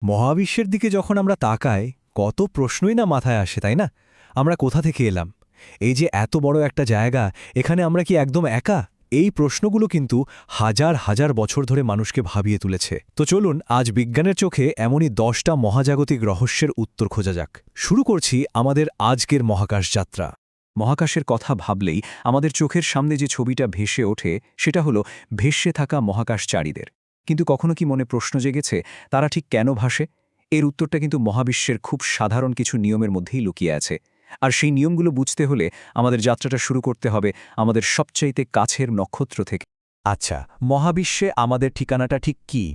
মহাবিশ্বের দিকে যখন আমরা তাকাই কত প্রশ্নই না মাথায় আসে, তাই না? আমরা কোথা থেকে এলাম? এই যে এত বড় একটা জায়গা, এখানে আমরা কি একদম একা? এই প্রশ্নগুলো কিন্তু হাজার হাজার বছর ধরে মানুষকে ভাবিয়ে তুলেছে। তো চলুন আজ বিজ্ঞানের চোখে এমনই 10টা মহাজাগতিক রহস্যের উত্তর খোঁজা যাক। শুরু করছি আমাদের আজকের মহাকাশ যাত্রা। মহাকাশের কথা ভাবলেই আমাদের চোখের সামনে যে ছবিটা ভেসে ওঠে সেটা হলো ভেসে থাকা মহাকাশচারীদের। কিন্তু কখনো কি মনে প্রশ্ন জেগেছে তারা ঠিক কেন ভাসে? এর উত্তরটা কিন্তু মহাবিশ্বের খুব সাধারণ কিছু নিয়মের মধ্যেই লুকিয়ে আছে। আর সেই নিয়মগুলো বুঝতে হলে আমাদের যাত্রাটা শুরু করতে হবে আমাদের সবচাইতে কাছের নক্ষত্র থেকে। আচ্ছা, মহাবিশ্বে আমাদের ঠিকানাটা ঠিক কী?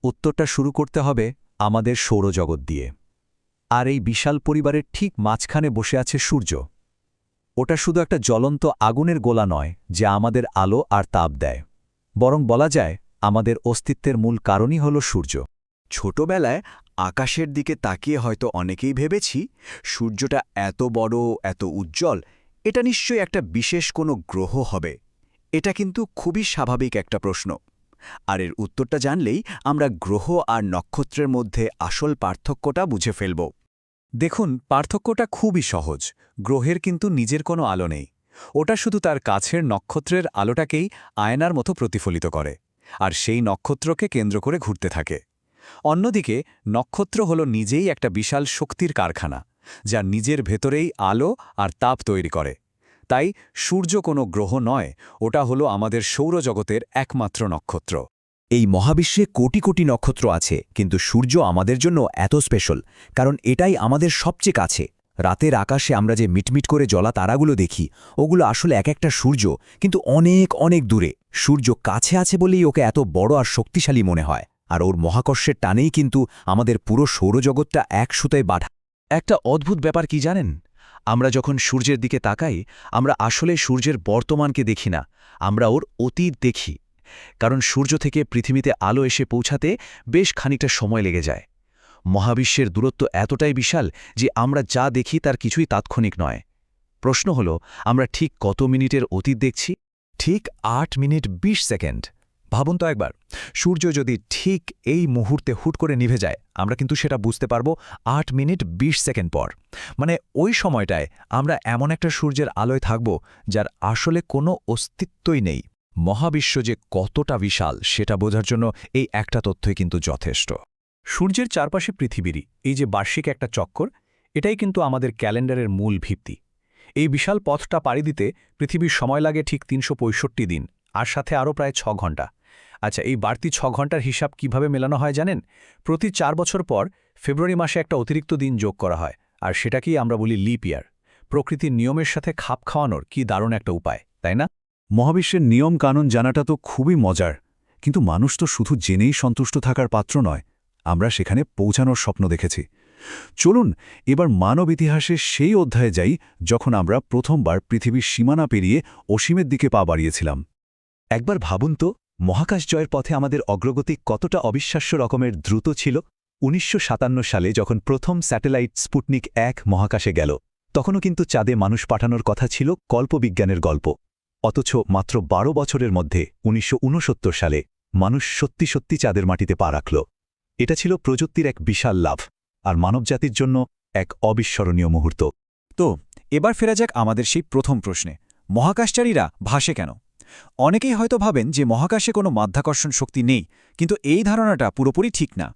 উত্তরটা শুরু করতে হবে আমাদের সৌরজগৎ দিয়ে। আর এই বিশাল পরিবারের ঠিক মাঝখানে বসে আছে সূর্য। ওটা শুধু একটা জ্বলন্ত আগুনের গোলা নয় যা আমাদের আলো আর তাপ দেয়, বরং বলা যায় আমাদের অস্তিত্বের মূল কারণই হল সূর্য। ছোটবেলায় আকাশের দিকে তাকিয়ে হয়তো অনেকেই ভেবেছি সূর্যটা এত বড়, এত উজ্জ্বল, এটা নিশ্চয়ই একটা বিশেষ কোনো গ্রহ হবে। এটা কিন্তু খুবই স্বাভাবিক একটা প্রশ্ন। আর এর উত্তরটা জানলেই আমরা গ্রহ আর নক্ষত্রের মধ্যে আসল পার্থক্যটা বুঝে ফেলব। দেখুন, পার্থক্যটা খুবই সহজ। গ্রহের কিন্তু নিজের কোনো আলো নেই। ওটা শুধু তার কাছের নক্ষত্রের আলোটাকেই আয়নার মতো প্রতিফলিত করে, আর সেই নক্ষত্রকে কেন্দ্র করে ঘুরতে থাকে। অন্যদিকে নক্ষত্র হল নিজেই একটা বিশাল শক্তির কারখানা, যা নিজের ভেতরেই আলো আর তাপ তৈরি করে। তাই সূর্য কোনো গ্রহ নয়, ওটা হলো আমাদের সৌরজগতের একমাত্র নক্ষত্র। এই মহাবিশ্বে কোটি কোটি নক্ষত্র আছে, কিন্তু সূর্য আমাদের জন্য এত স্পেশাল কারণ এটাই আমাদের সবচেয়ে কাছে। রাতের আকাশে আমরা যে মিটমিট করে জ্বলা তারাগুলো দেখি, ওগুলো আসলে এক একটা সূর্য, কিন্তু অনেক অনেক দূরে। সূর্য কাছে আছে বলেই ওকে এত বড় আর শক্তিশালী মনে হয়, আর ওর মহাকর্ষের টানেই কিন্তু আমাদের পুরো সৌরজগৎটা এক সুতায় বাঁধা। একটা অদ্ভুত ব্যাপার কি জানেন? আমরা যখন সূর্যের দিকে তাকাই, আমরা আসলে সূর্যের বর্তমানকে দেখি না, আমরা ওর অতীত দেখি। কারণ সূর্য থেকে পৃথিবীতে আলো এসে পৌঁছাতে বেশ খানিকটা সময় লেগে যায়। মহাবিশ্বের দূরত্ব এতটাই বিশাল যে আমরা যা দেখি তার কিছুই তাৎক্ষণিক নয়। প্রশ্ন হল, আমরা ঠিক কত মিনিটের অতীত দেখছি? ঠিক 8 মিনিট 20 সেকেন্ড। ভাবুন তো একবার, সূর্য যদি ঠিক এই মুহূর্তে হুট করে নিভে যায়, আমরা কিন্তু সেটা বুঝতে পারব 8 মিনিট 20 সেকেন্ড পর। মানে ওই সময়টায় আমরা এমন একটা সূর্যের আলোয় থাকব যার আসলে কোনো অস্তিত্বই নেই। মহাবিশ্ব যে কতটা বিশাল সেটা বোঝার জন্য এই একটা তথ্যই কিন্তু যথেষ্ট। সূর্যের চারপাশে পৃথিবীরই এই যে বার্ষিক একটা চক্কর, এটাই কিন্তু আমাদের ক্যালেন্ডারের মূল ভিত্তি। এই বিশাল পথটা পাড়ি দিতে পৃথিবীর সময় লাগে ঠিক 365 দিন, আর সাথে আরও প্রায় 6 ঘন্টা। আচ্ছা, এই বাড়তি 6 ঘন্টার হিসাব কিভাবে মেলানো হয় জানেন? প্রতি 4 বছর পর ফেব্রুয়ারি মাসে একটা অতিরিক্ত দিন যোগ করা হয়, আর সেটাকেই আমরা বলি লিপ ইয়ার। প্রকৃতির নিয়মের সাথে খাপ খাওয়ানোর কি দারুণ একটা উপায়, তাই না? মহাবিশ্বের নিয়ম কানুন জানাটা তো খুবই মজার, কিন্তু মানুষ তো শুধু জেনেই সন্তুষ্ট থাকার পাত্র নয়। আমরা সেখানে পৌঁছানোর স্বপ্ন দেখেছি। চলুন এবার মানব ইতিহাসের সেই অধ্যায়ে যাই যখন আমরা প্রথমবার পৃথিবীর সীমানা পেরিয়ে অসীমের দিকে পা বাড়িয়েছিলাম। একবার ভাবুন তো, মহাকাশ জয়ের পথে আমাদের অগ্রগতি কতটা অবিশ্বাস্য রকমের দ্রুত ছিল। 1957 সালে যখন প্রথম স্যাটেলাইট স্পুটনিক 1 মহাকাশে গেল, তখনও কিন্তু চাঁদে মানুষ পাঠানোর কথা ছিল কল্পবিজ্ঞানের গল্প। অথচ মাত্র 12 বছরের মধ্যে 1969 সালে মানুষ সত্যি সত্যি চাঁদের মাটিতে পা রাখল। এটা ছিল প্রযুক্তির এক বিশাল লাভ, আর মানবজাতির জন্য এক অবিস্মরণীয় মুহূর্ত। তো এবার ফেরা যাক আমাদের সেই প্রথম প্রশ্নে, মহাকাশচারীরা ভাসে কেন? অনেকেই হয়তো ভাবেন যে মহাকাশে কোনো মাধ্যাকর্ষণ শক্তি নেই, কিন্তু এই ধারণাটা পুরোপুরি ঠিক না।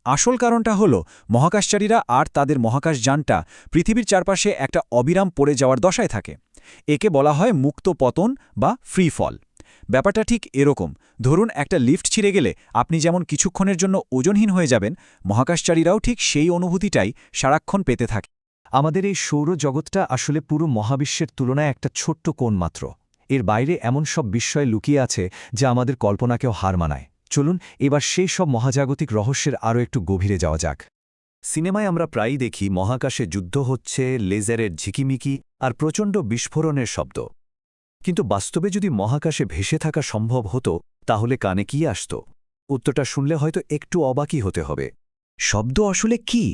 আসল কারণটা হলো মহাকাশচারীরা আর তাদের মহাকাশযানটা পৃথিবীর চারপাশে একটা অবিরাম পড়ে যাওয়ার দশায় থাকে। একে বলা হয় মুক্ত পতন বা ফ্রি ফল। ব্যাপারটা ঠিক এরকম, ধরুন একটা লিফট ছিঁড়ে গেলে আপনি যেমন কিছুক্ষণের জন্য ওজনহীন হয়ে যাবেন, মহাকাশচারীরাও ঠিক সেই অনুভূতিটাই সারাক্ষণ পেতে থাকে। আমাদের এই সৌরজগৎটা আসলে পুরো মহাবিশ্বের তুলনায় একটা ছোট্ট কোণ মাত্র। এর বাইরে এমন সব বিস্ময় লুকিয়ে আছে যা আমাদের কল্পনাকেও হার মানায়। চলুন এবার সেই সব মহাজাগতিক রহস্যের আরও একটু গভীরে যাওয়া যাক। সিনেমায় আমরা প্রায়ই দেখি মহাকাশে যুদ্ধ হচ্ছে, লেজারের ঝিকিমিকি আর প্রচণ্ড বিস্ফোরণের শব্দ। কিন্তু বাস্তবে যদি মহাকাশে ভেসে থাকা সম্ভব হতো, তাহলে কানে কি আসত? উত্তরটা শুনলে হয়তো একটু অবাকই হতে হবে। শব্দ আসলে কি?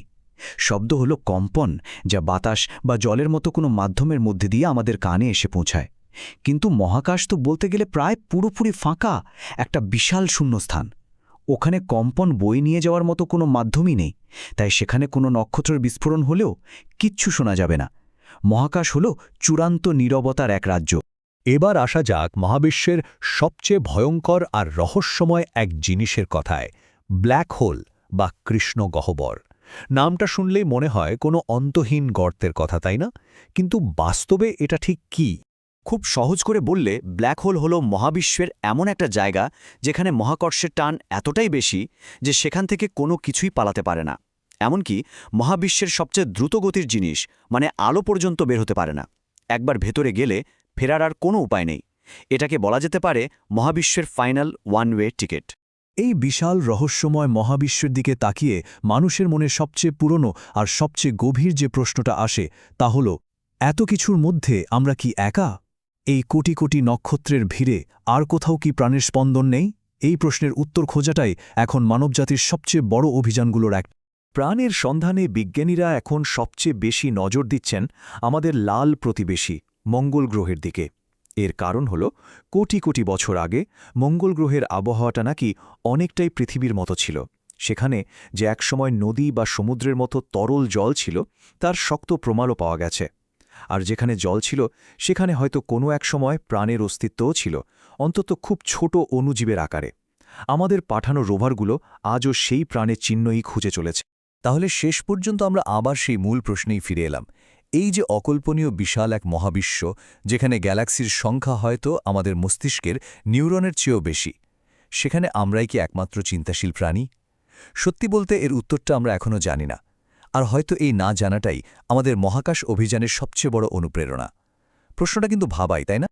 শব্দ হলো কম্পন, যা বাতাস বা জলের মতো কোনো মাধ্যমের মধ্যে দিয়ে আমাদের কানে এসে পৌঁছায়। কিন্তু মহাকাশ তো বলতে গেলে প্রায় পুরোপুরি ফাঁকা, একটা বিশাল শূন্যস্থান। ওখানে কম্পন বই নিয়ে যাওয়ার মতো কোনো মাধ্যমই নেই, তাই সেখানে কোনো নক্ষত্রের বিস্ফোরণ হলেও কিচ্ছু শোনা যাবে না। মহাকাশ হল চূড়ান্ত নীরবতার এক রাজ্য। এবার আসা যাক মহাবিশ্বের সবচেয়ে ভয়ঙ্কর আর রহস্যময় এক জিনিসের কথায়, ব্ল্যাক হোল বা কৃষ্ণ গহ্বর। নামটা শুনলেই মনে হয় কোনো অন্তহীন গর্তের কথা, তাই না? কিন্তু বাস্তবে এটা ঠিক কী? খুব সহজ করে বললে ব্ল্যাক হোল হলো মহাবিশ্বের এমন একটা জায়গা যেখানে মহাকর্ষের টান এতটাই বেশি যে সেখান থেকে কোনো কিছুই পালাতে পারে না। এমনকি মহাবিশ্বের সবচেয়ে দ্রুতগতির জিনিস মানে আলো পর্যন্ত বের হতে পারে না। একবার ভেতরে গেলে ফেরার আর কোনো উপায় নেই। এটাকে বলা যেতে পারে মহাবিশ্বের ফাইনাল ওয়ান ওয়ে টিকেট। এই বিশাল রহস্যময় মহাবিশ্বের দিকে তাকিয়ে মানুষের মনে সবচেয়ে পুরনো আর সবচেয়ে গভীর যে প্রশ্নটা আসে তা হল, এত কিছুর মধ্যে আমরা কি একা? এই কোটি কোটি নক্ষত্রের ভিড়ে আর কোথাও কি প্রাণের স্পন্দন নেই? এই প্রশ্নের উত্তর খোঁজাটাই এখন মানবজাতির সবচেয়ে বড় অভিযানগুলোর এক। প্রাণের সন্ধানে বিজ্ঞানীরা এখন সবচেয়ে বেশি নজর দিচ্ছেন আমাদের লাল প্রতিবেশী মঙ্গল গ্রহের দিকে। এর কারণ হল কোটি কোটি বছর আগে মঙ্গল গ্রহের আবহাওয়াটা নাকি অনেকটাই পৃথিবীর মতো ছিল। সেখানে যে একসময় নদী বা সমুদ্রের মতো তরল জল ছিল, তার শক্ত প্রমাণও পাওয়া গেছে। আর যেখানে জল ছিল সেখানে হয়তো কোনো এক সময় প্রাণের অস্তিত্বও ছিল, অন্তত খুব ছোট অণুজীবের আকারে। আমাদের পাঠানো রোভারগুলো আজও সেই প্রাণের চিহ্নই খুঁজে চলেছে। তাহলে শেষ পর্যন্ত আমরা আবার সেই মূল প্রশ্নেই ফিরে এলাম। এই যে অকল্পনীয় বিশাল এক মহাবিশ্ব, যেখানে গ্যালাক্সির সংখ্যা হয়তো আমাদের মস্তিষ্কের নিউরনের চেয়েও বেশি, সেখানে আমরাই কি একমাত্র চিন্তাশীল প্রাণী? সত্যি বলতে এর উত্তরটা আমরা এখনও জানি না। আর হয়তো এই না জানাটাই আমাদের মহাকাশ অভিযানের সবচেয়ে বড় অনুপ্রেরণা। প্রশ্নটা কিন্তু ভাবাই, তাই না?